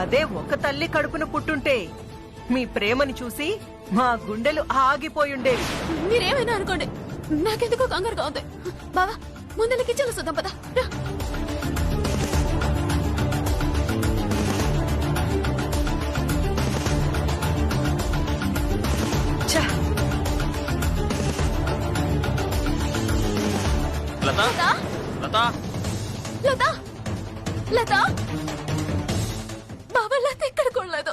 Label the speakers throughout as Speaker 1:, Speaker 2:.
Speaker 1: అదే ఒక తల్లి కడుపున పుట్టుంటే మీ ప్రేమని చూసి మా గుండెలు ఆగిపోయుండేవి.
Speaker 2: మీరేమైనా అనుకోండి, నాకెందుకో కంగారుగా ఉంది. బావా ముందర కిచెన్లో చూద్దాం పద.
Speaker 3: లత లత
Speaker 2: లత లత బావా లత ఇక్కడ కొనలేదు.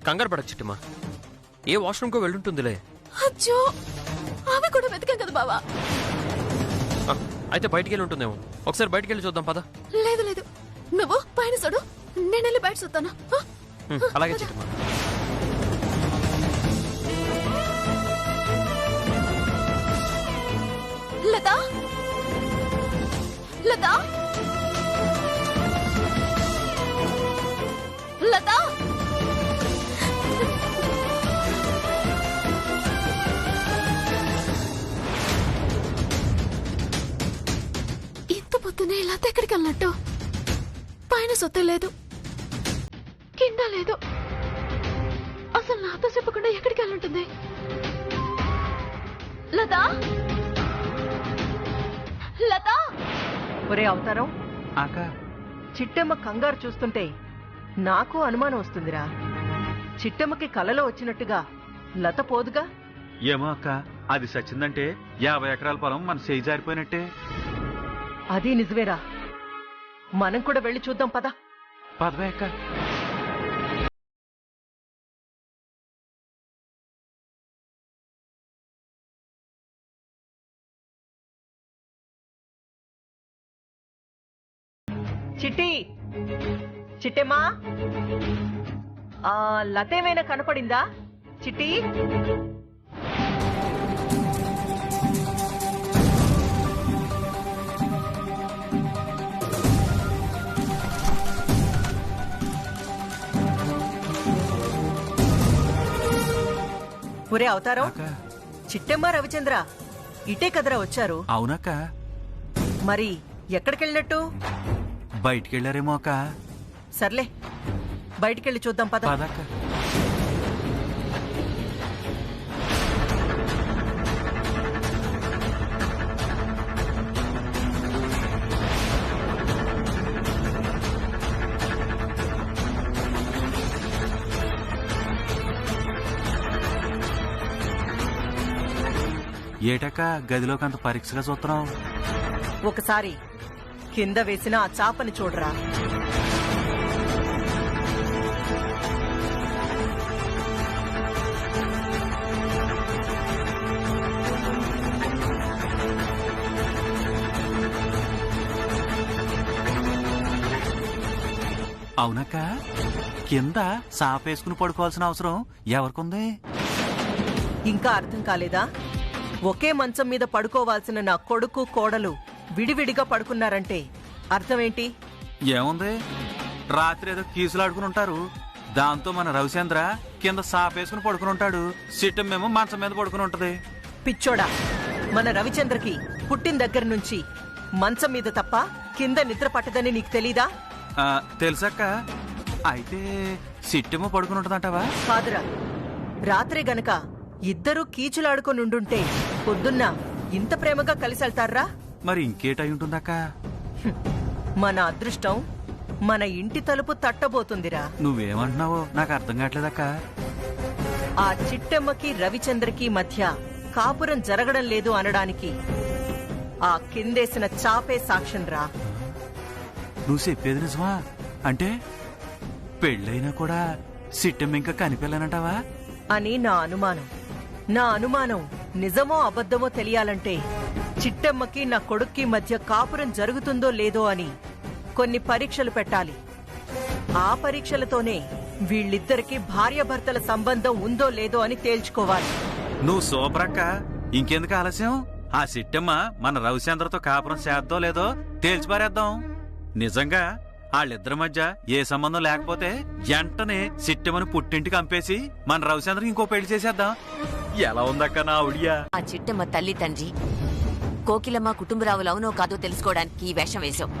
Speaker 3: కంగారు పడకు చిట్టమ్మా, ఏ వాష్రూమ్ కో వెళ్ళుంటుందిలే.
Speaker 2: అచ్చో ఆమె కూడా వెతికాం కదా బావా.
Speaker 3: అయితే బయటికి వెళ్ళి ఉంటుందేమో, ఒకసారి బయటికి వెళ్ళి చూద్దాం పద.
Speaker 2: లేదు లేదు, నువ్వు పైన చూడు, నేను వెళ్ళి బయట చూస్తాను.
Speaker 3: అలాగే చిట్టమ్మా.
Speaker 2: లత లత లత ఇంత పొద్దునే లత ఎక్కడికి వెళ్ళినట్టు? పైన సొత్త లేదు, కింద లేదు, అసలు నాతో చెప్పకుండా ఎక్కడికి వెళ్ళుంటుంది? లత లత
Speaker 1: ఒరే అవతారం,
Speaker 4: అక్క
Speaker 1: చిట్టమ్మ కంగారు చూస్తుంటే నాకు అనుమానం వస్తుందిరా. చిట్టమ్మకి కలలో వచ్చినట్టుగా లత పోదుగా?
Speaker 4: ఏమో అక్క, అది సచ్చిందంటే 50 ఎకరాల పొలం మన చేయి జారిపోయినట్టే.
Speaker 1: అది నిజమేరా, మనం కూడా వెళ్ళి చూద్దాం పద.
Speaker 4: పదవే అక్క.
Speaker 1: చిట్టి, చిట్టమ్మా, లత ఏమైనా కనపడిందా? చిట్టి, ఒరే అవతారం,
Speaker 4: అక్క
Speaker 1: చిట్టమ్మ రవిచంద్ర ఇటే కదరా వచ్చారు?
Speaker 4: అవునక్క.
Speaker 1: మరి ఎక్కడికెళ్ళినట్టు?
Speaker 4: బయటికెళ్ళారేమో అక్క.
Speaker 1: సర్లే బయటికెళ్ళి చూద్దాం పద.
Speaker 4: పదక్క. ఏటక్క గదిలోకి అంత పరీక్షగా చూస్తున్నావు?
Speaker 1: ఒకసారి కింద వేసిన ఆ చాపని చూడరా.
Speaker 4: అవునక్క, కింద సాపేసుకుని పడుకోవాల్సిన అవసరం ఎవరికుంది?
Speaker 1: ఇంకా అర్థం కాలేదా? ఒకే మంచం మీద పడుకోవాల్సిన నా కొడుకు కోడలు విడివిడిగా పడుకున్నారంటే అర్థమేంటి?
Speaker 4: ఏముంది, రాత్రి ఏదో కీసులాడుకుని ఉంటారు. దాంతో మన రవిచంద్ర కింద సాపేసుకుని పడుకుని ఉంటాడు, సిట్టమేమో మంచం మీద పడుకుని ఉంటది.
Speaker 1: పిచ్చోడా, మన రవిచంద్రకి పుట్టిన దగ్గర నుంచి మంచం మీద తప్ప కింద నిద్ర పట్టదని నీకు తెలీదా?
Speaker 4: తెలుసక్క. అయితే సిట్టేమో పడుకుని ఉంటదంటావా?
Speaker 1: కాదురా, రాత్రే గనక ఇద్దరూ కీచులాడుకొనుండుంటే పొద్దున్న ఇంత ప్రేమగా కలిసి వెళ్తారా?
Speaker 4: మరి ఇంకేటై ఉంటుందక్క?
Speaker 1: మన అదృష్టం మన ఇంటి తలుపు తట్టబోతుందిరా.
Speaker 4: నువ్వేమంటున్నావో నాకు అర్థం కావట్లేదక్క.
Speaker 1: ఆ చిట్టమ్మకి రవిచంద్రకి మధ్య కాపురం జరగడం లేదు అనడానికి ఆ కిందేసిన చాపే సాక్ష్యం రా.
Speaker 4: నువ్వు చెప్పేది నిజమా? అంటే పెళ్ళైనా కూడా సిట్టమ్మ ఇంకా కనిపెళ్ళనంటావా
Speaker 1: అని నా అనుమానం. నా అనుమానం నిజమో అబద్ధమో తెలియాలంటే చిట్టమ్మకి నా కొడుక్కి మధ్య కాపురం జరుగుతుందో లేదో అని కొన్ని పరీక్షలు పెట్టాలి. ఆ పరీక్షలతోనే వీళ్ళిద్దరికి భార్యాభర్తల సంబంధం ఉందో లేదో అని తేల్చుకోవాలి.
Speaker 4: నువ్వు సూపరక్క. ఇంకెందుకు ఆలస్యం? ఆ సిట్టమ్మ మన రవిచంద్రతో కాపురం చేద్దో లేదో తేల్చిపారేద్దాం. నిజంగా వాళ్ళిద్దరి మధ్య ఏ సంబంధం లేకపోతే వెంటనే సిట్టమ్మని పుట్టింటికి పంపేసి మన రవిచంద్రకి ఇంకో పెళ్లి చేసేద్దాం. ఎలా ఉందక్క నా ఉడియా?
Speaker 5: ఆ చిట్టమ్మ తల్లి తండ్రి కోకిలమ్మ కుటుంబరావులు అవునో కాదో తెలుసుకోవడానికి ఈ వేషం వేశావు.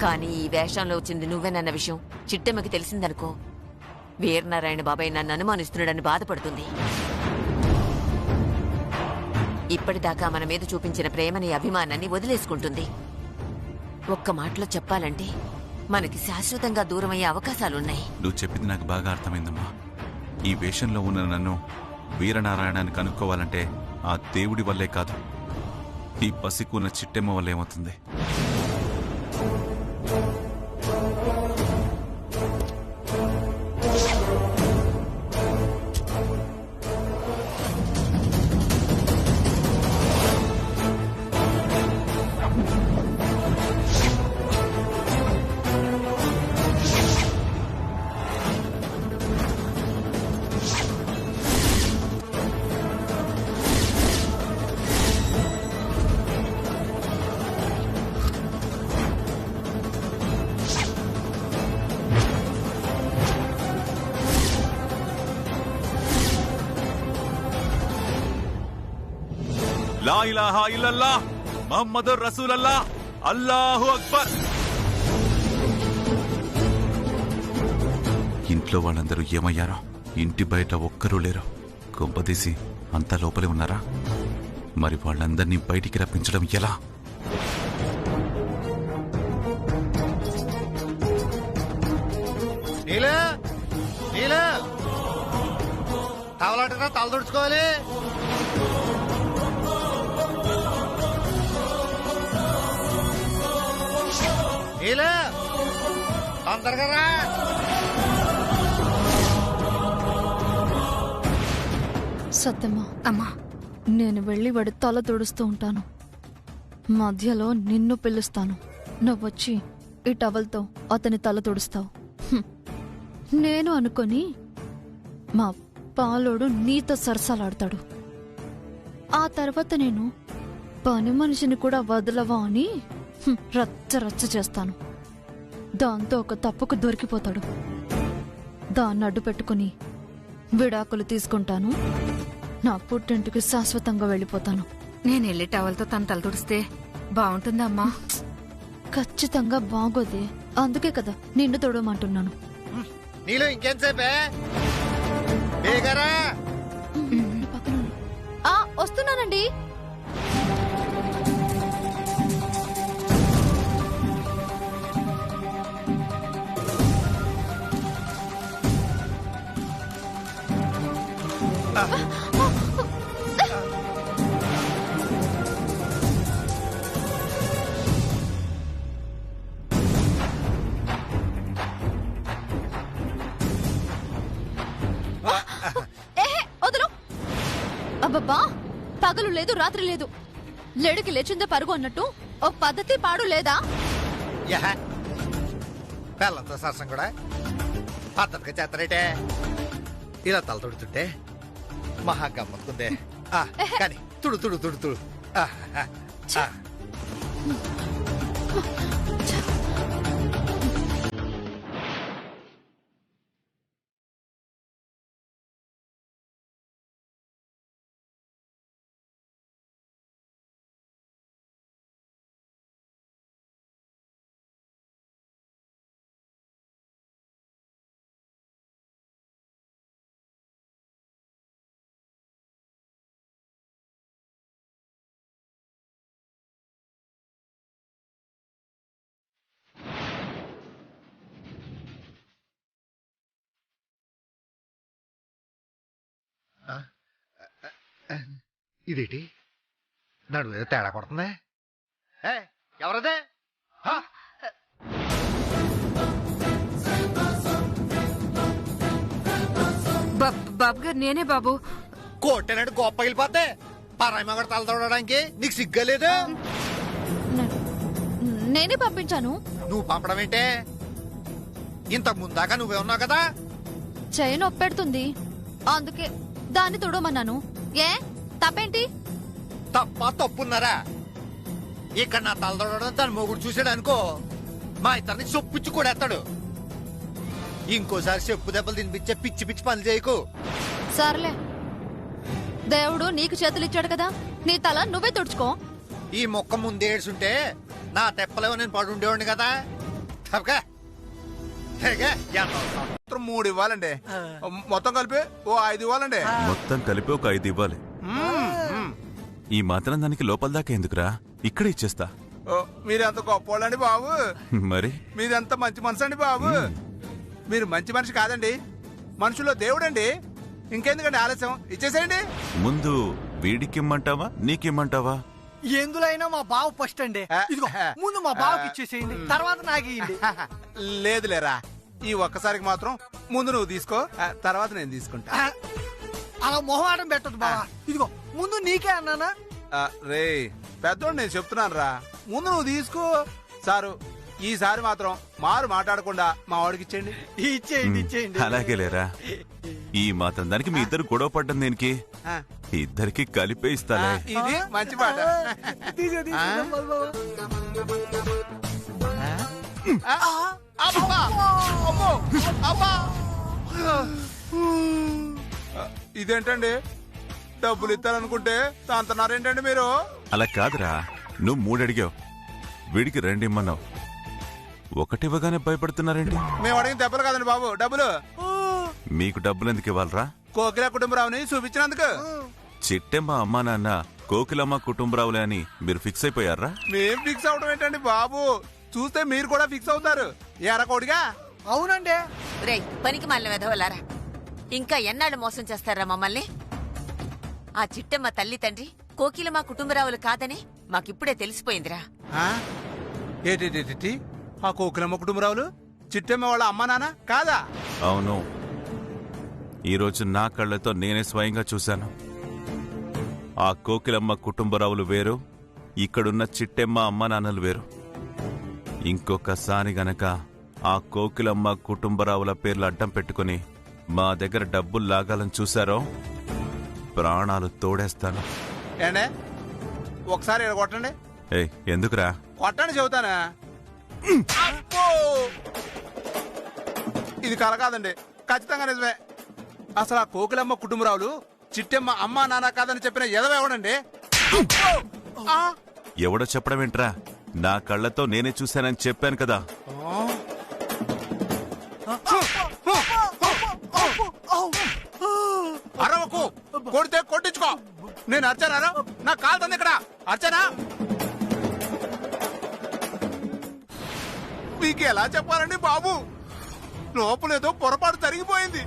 Speaker 5: కానీ ఈ వేషంలో వచ్చింది నువ్వేనన్న విషయం చిట్టెమ్మకి తెలిసిందనుకో, వీరనారాయణ బాబాయ్ నన్ను అనుమానిస్తున్నాడని బాధపడుతుంది. ఇప్పటిదాకా మన మీద చూపించిన ప్రేమని, అభిమానాన్ని వదిలేసుకుంటుంది. ఒక్క మాటలో చెప్పాలంటే మనకి శాశ్వతంగా దూరమయ్యే అవకాశాలున్నాయి.
Speaker 6: నువ్వు చెప్పింది నాకు బాగా అర్థమైందమ్మా. ఈ వేషంలో ఉన్న నన్ను వీరనారాయణాన్ని కనుక్కోవాలంటే ఆ దేవుడి వల్లే కాదు, ఈ పసికున్న చిట్టెమ్మ వల్ల ఏమవుతుంది. లా ఇలాహా ఇల్లల్లాహ్ ముహమ్మదుర్ రసూలల్లాహ్ అల్లాహు అక్బర్. ఇంట్లో వాళ్ళందరూ ఏమయ్యారో, ఇంటి బయట ఒక్కరూ లేరు. కొంపదీసి అంతా లోపలే ఉన్నారా? మరి వాళ్ళందరినీ బయటికి రప్పించడం ఎలా?
Speaker 7: తవలాటరా తల తుడుచుకోవాలి. తొందరగా రా.
Speaker 2: సత్యమ్మా, అమ్మా, నేను వెళ్ళి వాడి తల తుడుస్తూ ఉంటాను. మధ్యలో నిన్ను పిలుస్తాను. నువ్వొచ్చి ఈ టవల్తో అతని తల తుడుస్తావు. నేను అనుకొని మా పాలోడు నీతో సరసాలాడతాడు. ఆ తర్వాత నేను పని మనిషిని కూడా వదలవా అని రచ్చ రచ్చ చేస్తాను. దాంతో ఒక తప్పుకు దొరికిపోతాడు. దాన్ని అడ్డు పెట్టుకుని విడాకులు తీసుకుంటాను. నా పుట్టింటికి శాశ్వతంగా వెళ్ళిపోతాను.
Speaker 8: నేను వెళ్ళి టవల్తో తన తల తుడిస్తే బాగుంటుందమ్మా?
Speaker 2: ఖచ్చితంగా బాగోదే. అందుకే కదా నిన్ను తొడమంటున్నాను.
Speaker 7: నీలో ఇంకెంతసేపే? బేగారా.
Speaker 2: వస్తున్నానండి. వదలు. అబ్బబ్బా, పగలు లేదు రాత్రి లేదు. లేడికి లేచిందే పరుగు అన్నట్టు ఓ పద్ధతి పాడు లేదా?
Speaker 7: పిల్లలతో సరసం కూడా పద్ధతిగా చేస్తారేటే. ఇలా తల తుడుతుంటే మహా గమ్మత్తుందే. కానీ తుడు తుడు తుడు తుడు. ఇదేంటి నడువు ఏదో తేడా కొడుతుందా? ఎవరదే?
Speaker 8: బాబు గారు, నేనే బాబు.
Speaker 7: కోటేనాడు గొప్ప వెళ్ళిపోతే పరాయి మగడ తల తోడడానికి నీకు సిగ్గలేదు?
Speaker 2: నేనే పంపించాను.
Speaker 7: నువ్వు పంపడం ఏంటే? ఇంతకు ముందాకా నువ్వే ఉన్నావు కదా.
Speaker 2: చైన్ ఒప్పెడుతుంది, అందుకే దాన్ని తొడమన్నాను. ఏ తప్పేంటి?
Speaker 7: తప్ప తప్పున్నారా? ఇక్కడ నా తల తోడడం దాని మొగుడు చూసాడు అనుకో, మా ఇద్దరిని చొప్పిచ్చి కూడేస్తాడు. ఇంకోసారి చెప్పు దెబ్బలు తినిపించే పిచ్చి పిచ్చి పనులు చేయకు.
Speaker 2: సర్లే, దేవుడు నీకు చేతులిచ్చాడు కదా, నీ తల నువ్వే తుడుచుకో.
Speaker 7: ఈ మొక్క ముందే ఏడ్చుంటే నా తెప్పలేవో నేను పడుండేవాడిని కదా. తప్పకా. హేగే, ఎంత అవసరం?
Speaker 9: 3 ఇవ్వాలండి. మొత్తం కలిపి ఓ 5 ఇవ్వాలండి.
Speaker 6: మొత్తం కలిపి ఒక 5 ఇవ్వాలి. ఈ మాత్రం దానికి లోపల దాకా ఎందుకురా, ఇక్కడే ఇచ్చేస్తా.
Speaker 9: మీరెంత గొప్పోళ్ళండి బాబు.
Speaker 6: మరి
Speaker 9: మీరెంత మంచి మనసు అండి బాబు. మీరు మంచి మనిషి కాదండి, మనుషుల్లో దేవుడండి. ఇంకెందుకండి ఆలస్యం, ఇచ్చేసేయండి.
Speaker 6: ముందు వీడికిమ్మంటావా నీకిమ్మంటావా?
Speaker 10: ఎందులో అయినా మా బావ ఫస్ట్ అండి. ఇదిగో ముందు మా బావకి ఇచ్చేసేయండి, తర్వాత నాకు ఇయ్యండి.
Speaker 9: లేదు లేరా, ఈ ఒక్కసారికి మాత్రం ముందు నువ్వు తీసుకో, తర్వాత నేను తీసుకుంటా.
Speaker 10: అలా మొహమాటం పెట్టదు బావా. ఇదిగో ముందు నీకే అన్నానా.
Speaker 9: రే పెద్దోడు, నేను చెప్తున్నాను రా, ముందు నువ్వు తీసుకో. సారు, ఈసారి మాత్రం మారు మాట్లాడకుండా మా వాడికి ఇచ్చేయండి.
Speaker 10: ఇచ్చేయండి.
Speaker 6: అలాగే లేరా, ఈ మాత్రం దానికి మీ ఇద్దరు గొడవ పడ్డం దేనికి? ఇద్దరికి కలిపే ఇస్తాలే.
Speaker 9: ఇది మంచి మాట. ఇదేంటండి, డబ్బులు ఇస్తారనుకుంటే తంతన్నారేంటండి మీరు?
Speaker 6: అలా కాదురా, నువ్వు 3 అడిగావు, వీడికి 2 ఇమ్మన్నావు. 1 ఇవ్వగానే భయపడుతున్నారేంటి?
Speaker 9: మేము అడిగిన దెబ్బలు కాదండి బాబు, డబ్బులు.
Speaker 6: మీకు డబ్బులు ఎందుకు ఇవ్వాలరా?
Speaker 9: కోకిల కుటుంబరావుని చూపించినందుకు.
Speaker 6: చిట్టెమ్మ అమ్మా నాన్న కోకిలమ్మ కుటుంబరావులే అని మీరు ఫిక్స్ అయిపోయారా?
Speaker 9: మేం ఫిక్స్ అవడం ఏంటండి బాబు, చూస్తే మీరు కూడా ఫిక్స్ అవుతారు. ఎరకోడిగా.
Speaker 10: అవునండి.
Speaker 5: రేయ్, పనికి మళ్ళీ వెధవలారా, ఇంకా ఎన్నాళ్ళు మోసం చేస్తారా మమ్మల్ని? ఆ చిట్టమ్మ తల్లి తండ్రి కోకిలమ్మ కుటుంబరావులు కాదని మాకిప్పుడే తెలిసిపోయిందిరా.
Speaker 9: ఏంటి ఆ కోకిలమ్మ కుటుంబరావులు చిట్టమ్మ వాళ్ళ అమ్మా నాన్న కాదా?
Speaker 6: అవును, ఈరోజు నా కళ్ళతో నేనే స్వయంగా చూశాను. ఆ కోకిలమ్మ కుటుంబరావులు వేరు, ఇక్కడున్న చిట్టెమ్మ అమ్మ నాన్నలు వేరు. ఇంకొకసారి గనక ఆ కోకిలమ్మ కుటుంబరావుల పేర్లు అడ్డం పెట్టుకుని మా దగ్గర డబ్బులు లాగాలని చూశారో ప్రాణాలు తోడేస్తాను.
Speaker 9: ఏండే, ఒకసారి ఇలా కొట్టండి.
Speaker 6: ఎందుకురా?
Speaker 9: కొట్టండి చెబుతానా. ఇది కల కాదండి, ఖచ్చితంగా నిజమే. అసలు ఆ కోకిలమ్మ కుటుంబరావులు చిట్టమ్మ అమ్మా నాన్న కాదని చెప్పిన ఎదవెవడండి?
Speaker 6: ఎవడో చెప్పడం ఏంట్రా, నా కళ్ళతో నేనే చూశానని చెప్పాను కదా.
Speaker 9: అరవకు, కొడితే కొట్టించుకో. నేను అర్చనా, నా కాలుతుంది ఇక్కడ. అర్చనా, మీకు ఎలా చెప్పాలండి బాబు, లోపలేదో పొరపాటు జరిగిపోయింది.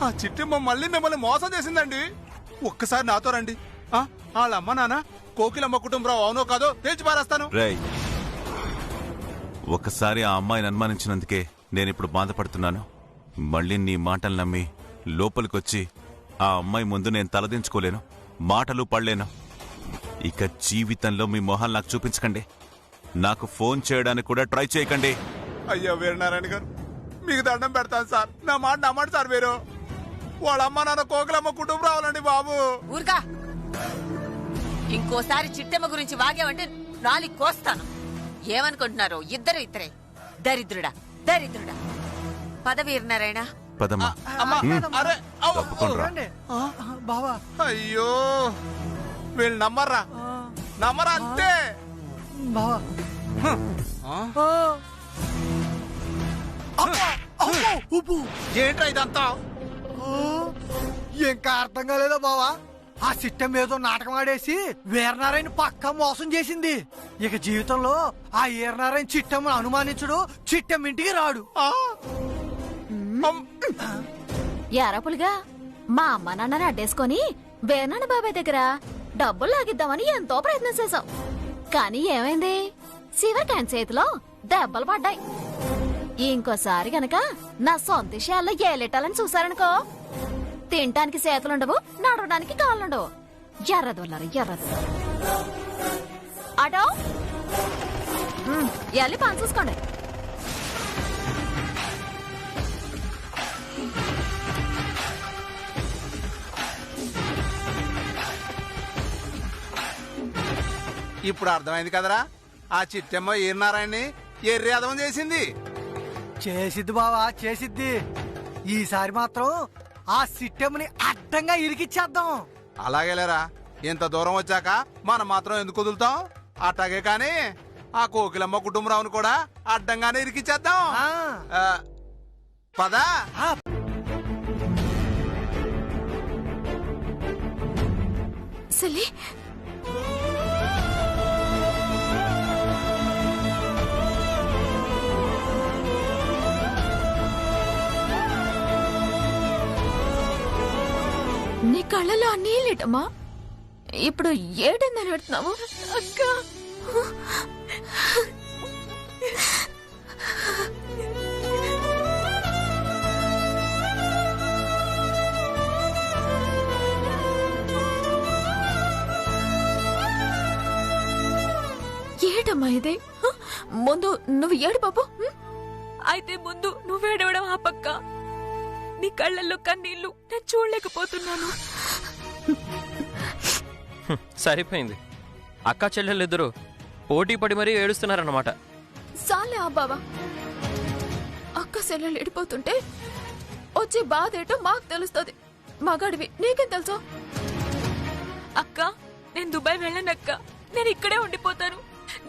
Speaker 9: ఆ చిట్టమ్మ మళ్ళీ మిమ్మల్ని మోసం చేసిందండి. ఒక్కసారి నాతో రండి. వాళ్ళ అమ్మ నాన్న కోకిలమ్మ కుటుంబరావు అవునో కాదో తేల్చి పారేస్తాను.
Speaker 6: రేయ్, ఒకసారి ఆ అమ్మాయిని అనుమానించినందుకే నేనిప్పుడు బాధపడుతున్నాను. మళ్ళీ నీ మాటలు నమ్మి లోపలికొచ్చి ఆ అమ్మాయి ముందు నేను తలదించుకోలేను, మాటలు పడలేను. ఇక జీవితంలో మీ మొహాలు నాకు చూపించకండి, నాకు ఫోన్ చేయడానికి కూడా ట్రై చేయకండి.
Speaker 9: అయ్యో వీరనారాయణ గారు, మీకు దండం పెడతాను సార్. నా మాట నమ్మండి సార్. మీరు వాళ్ళ అమ్మ నాన్న కోకిలమ్మ కుటుంబం రావాలండి బాబు.
Speaker 5: ఊరుగా, ఇంకోసారి చిట్టమ్మ గురించి వాగావంటే నాలుగు కోస్తాను. ఏమనుకుంటున్నారు? ఇద్దరే దరిద్రుడా దరిద్రుడా. పద వీరనారాయణ.
Speaker 6: పదమ్మా.
Speaker 10: బావా,
Speaker 9: అయ్యో వీళ్ళు నమ్మర్రా, నమ్మరా అంతే.
Speaker 10: బావా
Speaker 9: ఏంట్రా ఇదంతా?
Speaker 10: ఇంకా అర్థం కాలేదా బావా? ఆ సిస్టమ్ ఏదో నాటకం ఆడేసి వీరనారాయణ పక్కా మోసం చేసింది. ఇక జీవితంలో ఆ వీరనారాయణ చిట్టమ్మను అనుమానించడు, చిట్టమ్మ ఇంటికి రాడు.
Speaker 2: యారపులుగా మా అమ్మ నాన్నని అడ్డేసుకొని వీరనాన్న బాబాయ్ దగ్గర డబ్బులు లాగిద్దామని ఎంతో ప్రయత్నం చేశాం. కానీ ఏమైంది? శివకాయన చేతిలో దెబ్బలు పడ్డాయి. ఇంకోసారి గనక నా సొంత విషయాల్లో ఏలెట్టాలని చూసారనుకో, తినటానికి చేతులుండవు, నడవడానికి కాళ్ళుండవు. ఎర్రదొల్లారు ఎర్రదు. అటో వెళ్ళి పని చూసుకోండి.
Speaker 9: ఇప్పుడు అర్థమైంది కదరా, ఆ చిట్టమ్మ ఈనారాయణని ఎర్రేదం చేసింది.
Speaker 10: చేసిద్ది బావా, చేసిద్ది. ఈసారి మాత్రం ఆ సిట్టమ్మని అడ్డంగా ఇరికిచ్చేద్దాం.
Speaker 9: అలాగేలేరా, ఇంత దూరం వచ్చాక మనం మాత్రం ఎందుకు వదులుతాం? అట్టాగే కానీ ఆ కోకిలమ్మ కుటుంబరావును కూడా అడ్డంగానే ఇరికిచ్చేద్దాం. పదా
Speaker 2: సెల్లి, నీ కళ్ళలో నీళ్ళేటమ్మా. ఇప్పుడు ఏడని పెడుతున్నావు అక్క? ఏటమ్మా ఇది? ముందు నువ్వు ఏడు బాబు.
Speaker 11: అయితే ముందు నువ్వేడవడం ఆ పక్క. నీ కళ్ళల్లో కన్నీళ్లు నేను చూడలేకపోతున్నాను.
Speaker 3: సరిపోయింది. అక్కా చెల్లెళ్ళిద్దరూ పోటీ పడి మరీ ఏడుస్తున్నారన్నమాట.
Speaker 2: సాలే ఆ బావా. అక్క సెల్లెలు ఎడిపోతుంటే వచ్చే బాధ ఏటో మాకు తెలుస్తుంది. మగాడివి నీకేం తెలుసు?
Speaker 11: అక్క, నేను దుబాయ్ వెళ్ళనక్క. నేను ఇక్కడే ఉండిపోతాను,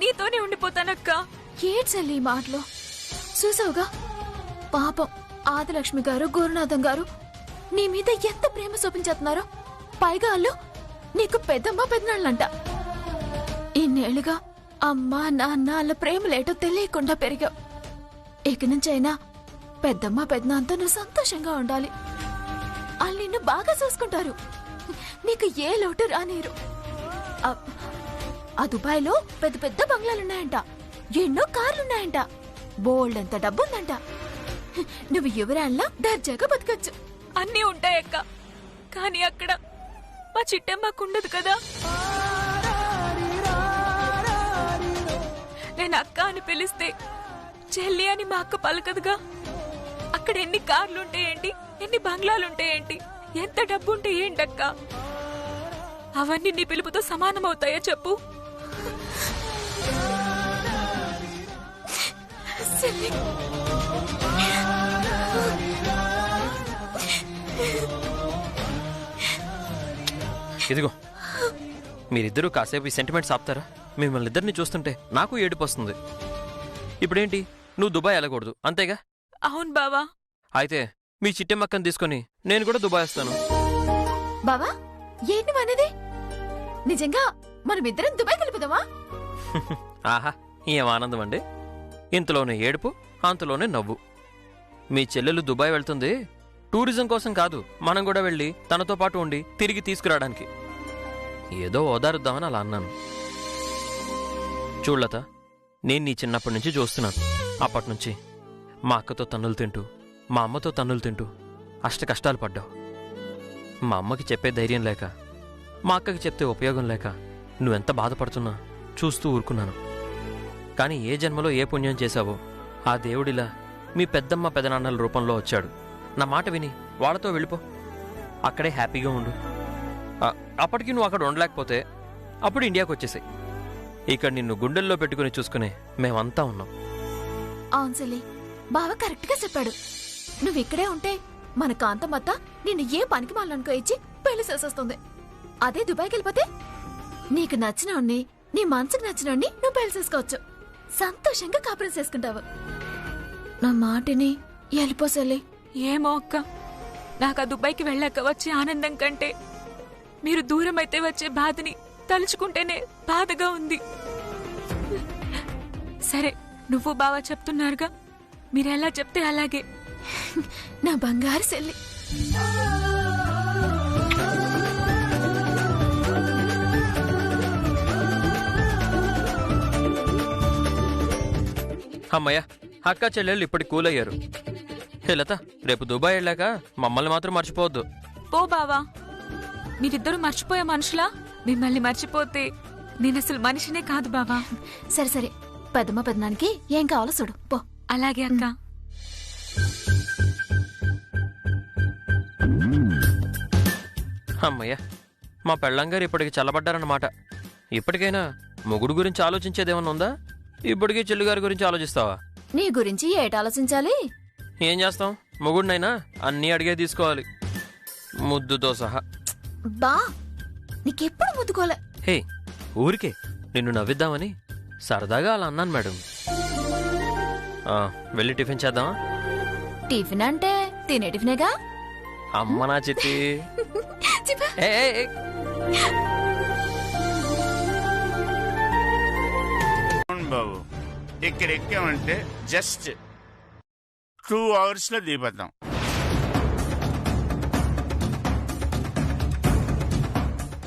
Speaker 11: నీతోనే ఉండిపోతానక్క.
Speaker 2: ఏడ్చల్లి ఈ మాటలో. చూసావుగా పాపం ఆదిలక్ష్మి గారు, గురునాథం గారు నీ మీద ఎంత ప్రేమ చూపించేస్తున్నారో. పైగా వాళ్ళు నీకు పెద్దమ్మ పెద్దనాళ్ళంట. ఇన్నేళ్లుగా అమ్మ నాన్న వాళ్ళ ప్రేమలేటో తెలియకుండా పెరిగావు. ఇక నుంచైనా పెద్దమ్మ పెద్దనాన్నతో నువ్వు సంతోషంగా ఉండాలి. వాళ్ళు నిన్ను బాగా చూసుకుంటారు. నీకు ఏ లోటు రానిరు. ఆ దుబాయ్లో పెద్ద పెద్ద బంగ్లాలున్నాయంట, ఎన్నో కార్లున్నాయంట, బోల్డ్ అంత డబ్బుందంట. నువ్వు యువరాల్లా దర్జాగా బతకచ్చు.
Speaker 11: అన్నీ ఉంటాయక్క, కానీ అక్కడ మా చిట్టమ్మకుండదు కదా. నేను అక్క అని పిలిస్తే చెల్లి అని మా అక్క పలకదుగా. అక్కడ ఎన్ని కార్లుంటాయేంటి, ఎన్ని బంగ్లాలుంటాయేంటి, ఎంత డబ్బుంటే ఏంటక్క? అవన్నీ నీ పిలుపుతో సమానమవుతాయా చెప్పు?
Speaker 3: ఇదిగో, మీరిద్దరూ కాసేపు ఈ సెంటిమెంట్స్ ఆపుతారా? మిమ్మల్ని ఇద్దరిని చూస్తుంటే నాకు ఏడుపు వస్తుంది. ఇప్పుడేంటి, నువ్వు దుబాయ్ వెళ్ళకూడదు అంతేగా?
Speaker 11: అవును బావా.
Speaker 3: అయితే మీ చిట్టెమ్మక్కని తీసుకొని నేను కూడా దుబాయ్ వస్తాను.
Speaker 2: బావా, ఏంటి మనది? నిజంగా మనమిద్దరం దుబాయ్ కలిపిదామా?
Speaker 3: ఆహా, ఏం ఆనందం అండి. ఇంతలోనే ఏడుపు, అంతలోనే నవ్వు. మీ చెల్లెలు దుబాయ్ వెళ్తుంది టూరిజం కోసం కాదు, మనం కూడా వెళ్ళి తనతో పాటు ఉండి తిరిగి తీసుకురావడానికి. ఏదో ఓదారుద్దామని అలా అన్నాను. చూడలత, నేను నీ చిన్నప్పటి నుంచి చూస్తున్నాను. అప్పటినుంచి మా అక్కతో తన్నులు తింటూ, మా అమ్మతో తన్నులు తింటూ అష్ట కష్టాలు పడ్డావు. మా అమ్మకి చెప్పే ధైర్యం లేక, మా అక్కకి చెప్తే ఉపయోగం లేక నువ్వెంత బాధపడుతున్నా చూస్తూ ఊరుకున్నాను. కానీ ఏ జన్మలో ఏ పుణ్యం చేశావో ఆ దేవుడిలా మీ పెద్దమ్మ పెదనాన్నల రూపంలో వచ్చాడు. నా మాట విని వాళ్ళతో వెళ్ళిపో, అక్కడే హ్యాపీగా ఉండు. అప్పటికి నువ్వు అక్కడ ఉండలేకపోతే అప్పుడు ఇండియాకి వచ్చేసాయి. ఇక్కడ నిన్ను గుండెల్లో పెట్టుకుని చూసుకునే మేమంతా ఉన్నాం.
Speaker 2: అవును సెల్లి, బావ కరెక్ట్ గా చెప్పాడు. నువ్వు ఇక్కడే ఉంటే మన కాంతమత్త నిన్ను ఏ పనికి మాలనుకో ఇచ్చి పెళ్లి చేసేస్తుంది. అదే దుబాయ్కి వెళ్ళిపోతే నీకు నచ్చినోడిని, నీ మనసుకు నచ్చినోడిని నువ్వు పెళ్లి చేసుకోవచ్చు. సంతోషంగా కాపురం చేసుకుంటావు. నా మాటిని వెళ్ళిపో సెల్లి.
Speaker 11: ఏమో అక్క, నాకు ఆ దుబాయ్కి వెళ్ళాక వచ్చే ఆనందం కంటే మీరు దూరం అయితే వచ్చే బాధని తలుచుకుంటేనే బాధగా ఉంది. సరే, నువ్వు బావా చెప్తున్నారుగా, మీరెలా చెప్తే అలాగే.
Speaker 2: నా బంగారు సెల్లి.
Speaker 3: అమ్మయ్య, అక్క చెల్లెళ్ళు ఇప్పటి కూలయ్యారు. హే లత, రేపు దుబాయ్ వెళ్ళాక మమ్మల్ని మాత్రం మర్చిపోవద్దు.
Speaker 11: పో బావా, మీరిద్దరూ మర్చిపోయే మనుషులా? మిమ్మల్ని మర్చిపోతే నేనసలు మనిషినే కాదు బావా.
Speaker 2: సరే సరే, పెద్దమ్మ పెద్దనానికి ఏం కావాలో చూడు పో.
Speaker 11: అలాగే అక్క.
Speaker 3: అమ్మయ్య, మా పెళ్ళంగారు ఇప్పటికి చల్లబడ్డారన్నమాట. ఇప్పటికైనా మొగుడు గురించి ఆలోచించేదేమన్నా ఉందా? ఇప్పటికీ చెల్లిగారి గురించి ఆలోచిస్తావా?
Speaker 2: నీ గురించి ఏట ఆలోచించాలి?
Speaker 3: ఏం చేస్తాం, మొగుడినైనా అన్నీ అడిగే తీసుకోవాలి, ముద్దుతో సహా.
Speaker 2: బా, నీకెప్పుడు ముద్దుకోలే.
Speaker 3: హే, ఊరికే నిన్ను నవ్విద్దామని సరదాగా అలా అన్నాను మేడం. వెళ్ళి టిఫిన్ చేద్దామా?
Speaker 2: టిఫిన్ అంటే తినే టిఫినేగా.
Speaker 3: అమ్మ నా చిట్టి. ఏ, ఏ, ఏ.
Speaker 12: బాబు ఇక్కడ ఎక్కామంటే జస్ట్ 2 hours లో దిగిపోతాం.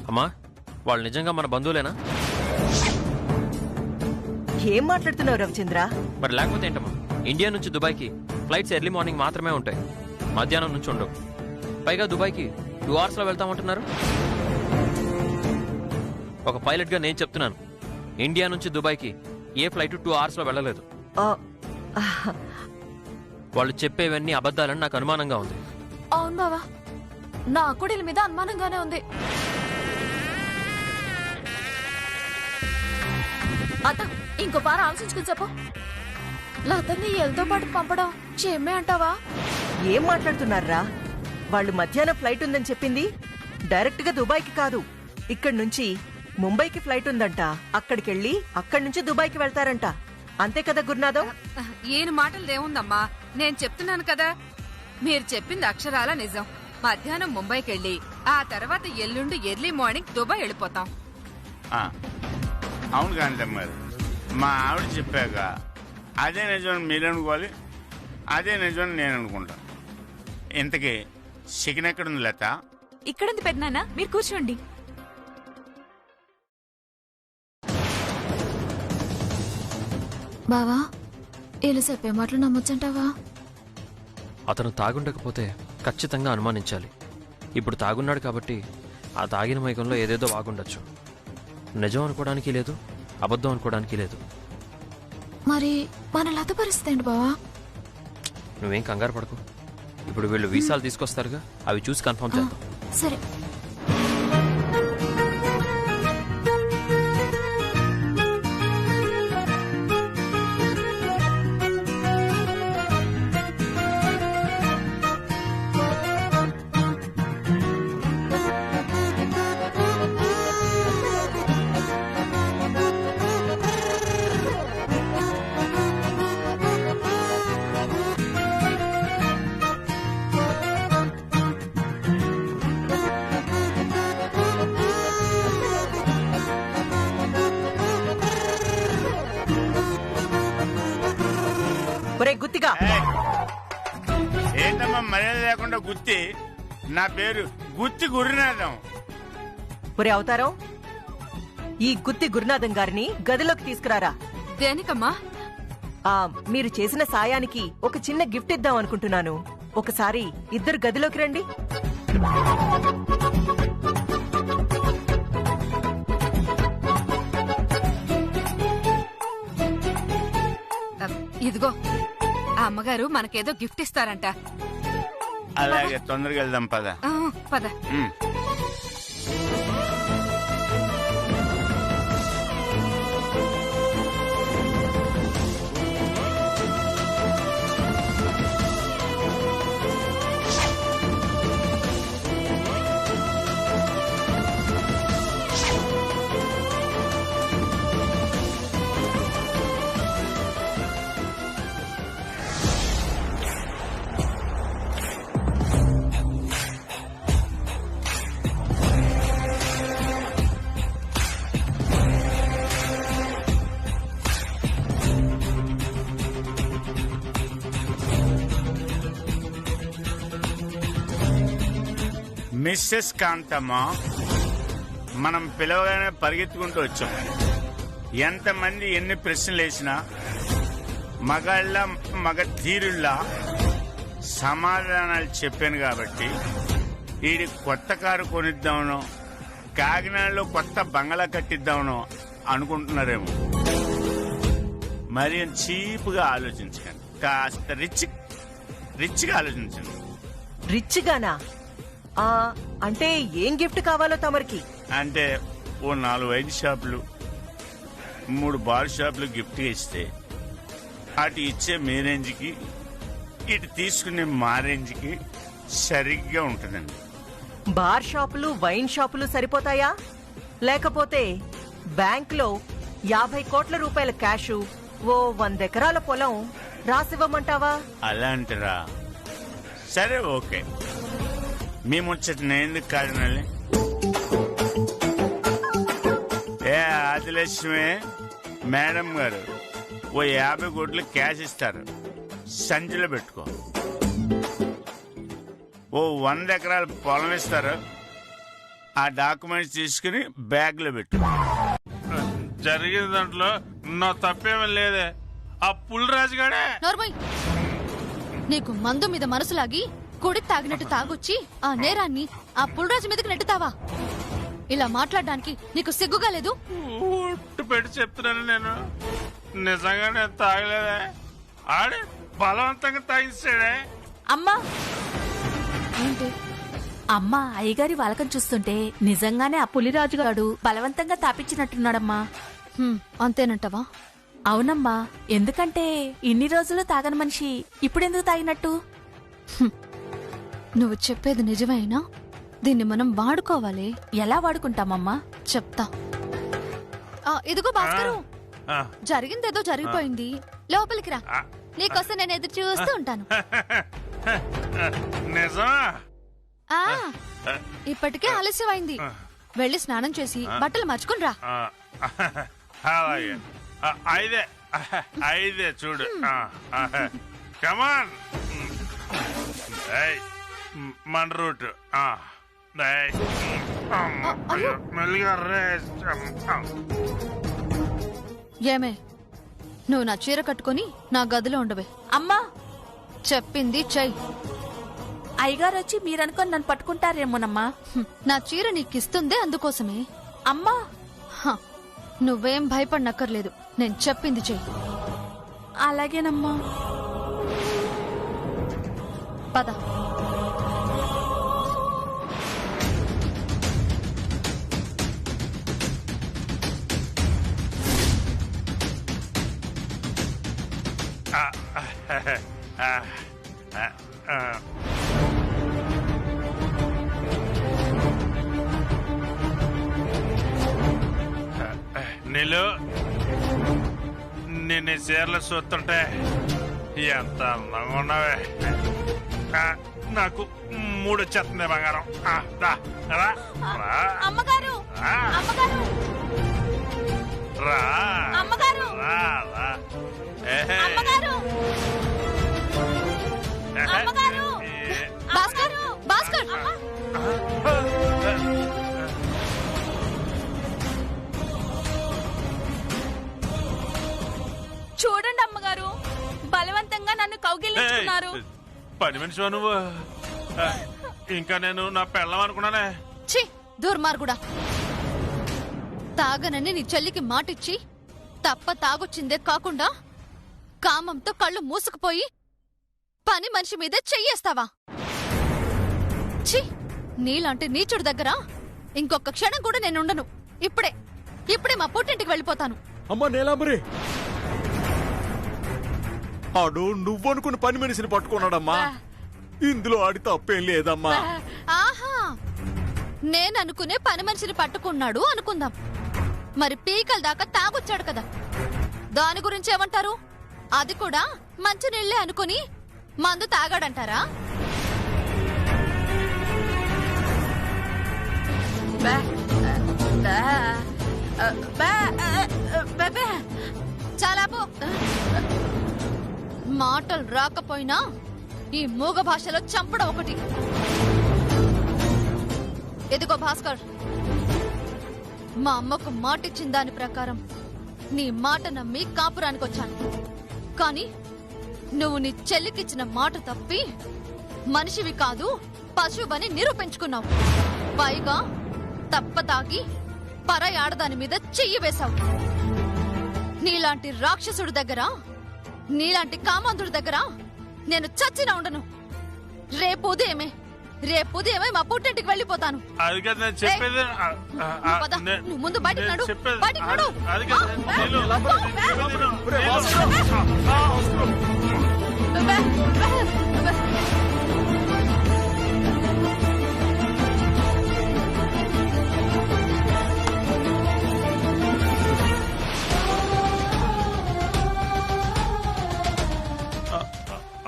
Speaker 3: అమ్మా, వాళ్ళు నిజంగా మన బంధువులేనా?
Speaker 1: ఏం మాట్లాడుతున్నావు రవిచంద్ర?
Speaker 3: మరి లేకపోతే ఏంటమ్మా? ఇండియా నుంచి దుబాయ్కి ఫ్లైట్స్ ఎర్లీ మార్నింగ్ మాత్రమే ఉంటాయి, మధ్యాహ్నం నుంచి ఉండవు. పైగా దుబాయ్కి 2 hours లో వెళ్తామంటున్నారు. ఒక పైలట్గా నేను చెప్తున్నాను, ఇండియా నుంచి దుబాయ్కి ఏ ఫ్లైట్ 2 hours లో వెళ్ళలేదు. వాళ్ళు చెప్పేవన్నీ అబద్ధాలని నాకు అనుమానంగా ఉంది.
Speaker 2: అవును బావా, నాకు కూడా వీళ్ళ మీద అనుమానంగానే ఉంది. అత్త, ఇంకో పార ఆలోచించుకుని చెప్పు. లతని ఎల్తో పాటు పంపడం క్షేమే అంటావా?
Speaker 1: ఏం మాట్లాడుతున్నారా? వాళ్ళు మధ్యాహ్నం ఫ్లైట్ ఉందని చెప్పింది డైరెక్ట్ గా దుబాయ్కి కాదు, ఇక్కడి నుంచి ముంబైకి ఫ్లైట్ ఉందంట. అక్కడికెళ్ళి అక్కడి నుంచి దుబాయ్కి వెళ్తారంట. అంతే కదా గురునాథం?
Speaker 8: ఈయన మాటలు ఏముందమ్మా, నేను చెప్తున్నాను కదా. మీరు చెప్పింది అక్షరాల నిజం. మధ్యాహ్నం ముంబైకి వెళ్ళి ఆ తర్వాత ఎల్లుండి ఎర్లీ మార్నింగ్ దుబాయ్ వెళ్ళిపోతాం.
Speaker 12: అవును కాంతమ్మ గారు, మా ఆవిడ చెప్పాక అదే నిజం మీరు అనుకోవాలి, అదే నిజం నేను అనుకుంటాను. ఇంతకీ చికెన్ ఎక్కడుంది లత?
Speaker 11: ఇక్కడుంది పెద్దనాన్న, మీరు కూర్చోండి.
Speaker 2: బావా, వీళ్ళు చెప్పే మాటలు నమ్మొచ్చంటావా?
Speaker 3: అతను తాగుండకపోతే ఖచ్చితంగా అనుమానించాలి. ఇప్పుడు తాగున్నాడు కాబట్టి ఆ తాగిన మైకంలో ఏదేదో బాగుండొచ్చు. నిజం అనుకోవడానికి లేదు, అబద్ధం అనుకోవడానికి లేదు.
Speaker 2: మరి మన లత పరిస్థితి ఏంటి బావా?
Speaker 3: నువ్వేం కంగారు పడకు. ఇప్పుడు వీళ్ళు వీసాలు తీసుకొస్తారుగా, అవి చూసి కన్ఫర్మ్ చేద్దాం.
Speaker 2: సరే.
Speaker 1: గుత్తిగా
Speaker 12: ఏంటమ్మా మర్యాద లేకుండా గుత్తి? నా పేరు గుత్తి గురునాథం.
Speaker 1: ఒరే అవతారం, ఈ గుత్తి గురునాథం గారిని గదిలోకి తీసుకురారా.
Speaker 8: దేనికమ్మా?
Speaker 1: మీరు చేసిన సాయానికి ఒక చిన్న గిఫ్ట్ ఇద్దాం అనుకుంటున్నాను. ఒకసారి ఇద్దరు గదిలోకి రండి.
Speaker 8: ఇదిగో, ఆ అమ్మగారు మనకేదో గిఫ్ట్ ఇస్తారంట.
Speaker 12: అలాగే, తొందరగా వెళ్దాం పద.
Speaker 8: పద.
Speaker 12: మిస్సెస్ కాంతమ్మ, మనం పిలవగానే పరిగెత్తుకుంటూ వచ్చాం. ఎంతమంది ఎన్ని ప్రశ్నలు వేసినా మగాళ్ళ మగ తీరుల్లా సమాధానాలు చెప్పాను కాబట్టి వీడి కొత్త కారు కొనిద్దామనో కాకినాడలో కొత్త బంగళా కట్టిద్దామనో అనుకుంటున్నారేమో. మరి చీప్గా ఆలోచించకండి, కాస్త రిచ్గా ఆలోచించండి.
Speaker 1: రిచ్ గానా? అంటే ఏం గిఫ్ట్ కావాలో తమరికి?
Speaker 12: అంటే ఓ 4 వైన్ షాపులు, 3 బార్ షాపులు గిఫ్ట్ ఇస్తే అటు ఇచ్చే మీ రేంజ్కి ఇటు తీసుకునే మా రేంజ్కి సరిగ్గా ఉంటుందండి.
Speaker 1: బార్ షాపులు వైన్ షాపులు సరిపోతాయా? లేకపోతే బ్యాంక్లో 50 కోట్ల రూపాయల క్యాషు, ఓ 100 ఎకరాల పొలం రాసివ్వమంటావా?
Speaker 12: అలా అంటారా? సరే, ఓకే. మీ ముచ్చట నేందుకు కాదు నల్లి. ఏ ఆదిలక్ష్మి మేడం గారు ఓ 50 కోట్లు క్యాష్ ఇస్తారు, సంచిలో పెట్టుకో. ఓ 100 ఎకరాల పొలం ఇస్తారు, ఆ డాక్యుమెంట్స్ తీసుకుని బ్యాగ్ లో పెట్టు. జరిగిన దాంట్లో నా తప్పేమీ లేదే. ఆ పుల్రాజు గాడే.
Speaker 2: నీకు మందు మీద మనసులాగి కుడి తాగినట్టు తాగొచ్చి ఆ నేరాన్ని ఆ పుల్రాజు మీదకి నెట్టుతావా? ఇలా మాట్లాడడానికి నీకు సిగ్గుగా లేదు?
Speaker 12: పెట్టి చెప్తున్నాను, నేను నిజంగానే తాగలేదే. ఆడే బలవంతంగా తాగిస్తాడే.
Speaker 11: అమ్మా,
Speaker 2: ఏంటి?
Speaker 11: అమ్మా, అయ్యగారి వాలకం చూస్తుంటే నిజంగానే ఆ పులిరాజుగాడు బలవంతంగా తాపించినట్టున్నాడమ్మా.
Speaker 2: అంతేనంటవా?
Speaker 11: అవునమ్మా, ఎందుకంటే ఇన్ని రోజులు తాగని మనిషి ఇప్పుడెందుకు తాగినట్టు?
Speaker 2: నువ్వు చెప్పేది నిజమేనా? దీన్ని మనం వాడుకోవాలి.
Speaker 11: ఎలా వాడుకుంటామమ్మా?
Speaker 2: చెప్తా. ఇదిగో భాస్కరు, జరిగిందేదో జరిగిపోయింది, లోపలికి రా. నీకోసం నేను ఎదురు చూస్తూ ఉంటాను. ఇప్పటికే ఆలస్యమైంది. వెళ్ళి స్నానం చేసి బట్టలు మార్చుకుని రా.
Speaker 12: ఐదే చూడు. కమాన్, మన రూట్.
Speaker 2: ఏమే, నువ్వు నా చీర కట్టుకుని నా గదిలో ఉండవే.
Speaker 11: అమ్మా,
Speaker 2: చెప్పింది చెయ్యి.
Speaker 11: అయ్యగారు వచ్చి మీరనుకొని నన్ను పట్టుకుంటారేమోనమ్మా.
Speaker 2: నా చీర నీకిస్తుందే అందుకోసమే.
Speaker 11: అమ్మా,
Speaker 2: నువ్వేం భయపడనక్కర్లేదు, నేను చెప్పింది చెయ్యి.
Speaker 11: అలాగేనమ్మా.
Speaker 2: పద.
Speaker 12: నీళ్ళు నిన్ను చీరలు చూస్తుంటే ఎంత అందంగా ఉన్నావే. నాకు 3 వచ్చేస్తుంది బంగారం.
Speaker 11: అమ్మగారు, అమ్మగారు,
Speaker 12: రా
Speaker 11: అమ్మగారు, అమ్మగారు, అమ్మగారు,
Speaker 2: భాస్కర్, భాస్కర్.
Speaker 11: చూడండి అమ్మగారు, బలవంతంగా నన్ను కౌగిలించుకున్నారు.
Speaker 12: పని మనిషి నువ్వు. ఇంకా నేను నా పెళ్ళం అనుకున్నానే.
Speaker 2: ఛీ, దుర్మార్గుడా. తాగనని నీ చెల్లికి మాటిచ్చి తప్ప తాగొచ్చిందే కాకుండా కామంతో కళ్ళు మూసుకుపోయి పని మనిషి మీదే చెయ్యేస్తావా? ఛీ, నీలాంటి నీచుడి దగ్గర ఇంకొక క్షణం కూడా నేనుండను. ఇప్పుడే మా పుట్టింటికి వెళ్ళిపోతాను.
Speaker 13: అమ్మా నీలాంబరి, ఆడు నువ్వనుకున్న పని మనిషిని పట్టుకున్నాడమ్మా. ఇందులో ఆడి తప్పేం లేదమ్మా.
Speaker 2: ఆహా, నేననుకునే పని మనిషిని పట్టుకున్నాడు అనుకుందాం. మరి పీకల దాకా తాగొచ్చాడు కదా, దాని గురించి ఏమంటారు? అది కూడా మంచి నీళ్లే అనుకుని మందు తాగాడంటారా? చాలా పో. మాటలు రాకపోయినా ఈ మూగ భాషలో చంపడం ఒకటి. ఎదుగో భాస్కర్, మా అమ్మకు మాటిచ్చిన దాని ప్రకారం నీ మాట నమ్మి కాపురానికి వచ్చాను. కానీ నువ్వు నీ చెల్లికిచ్చిన మాట తప్పి మనిషివి కాదు పశువుని నిరూపించుకున్నావు. పైగా తప్పతాగి పరాయి ఆడదాని మీద చెయ్యి వేశావు. నీలాంటి రాక్షసుడి దగ్గర, నీలాంటి కామాంధుడి దగ్గర నేను చచ్చినా ఉండను. రేపు ఉదయమే మా పుట్టింటికి వెళ్ళిపోతాను. నువ్వు ముందు బయటికి నడు, బయటికి నడు.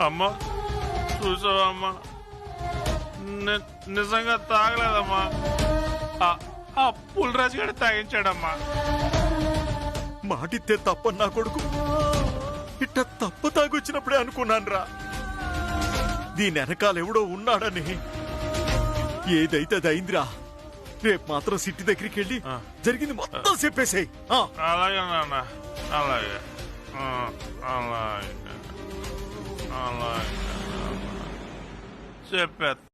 Speaker 12: అమ్మా చూసావా అమ్మా, నిజంగా తాగలేదమ్మా. ఆ పుల్రాజు గారు తాగించాడమ్మా.
Speaker 13: మాటిస్తే తప్ప నా కొడుకు ఇట్ట తప్ప తాగొచ్చినప్పుడే అనుకున్నాను రా, దీని వెనకాల ఎవడో ఉన్నాడని. ఏదైతే అది అయిందిరా. రేపు మాత్రం సిటీ దగ్గరికి వెళ్ళి జరిగింది మొత్తం చెప్పేసాయి.
Speaker 12: అలాగే నాన్న, అలాగే అలాగే అలాగే చెప్పేస్తా.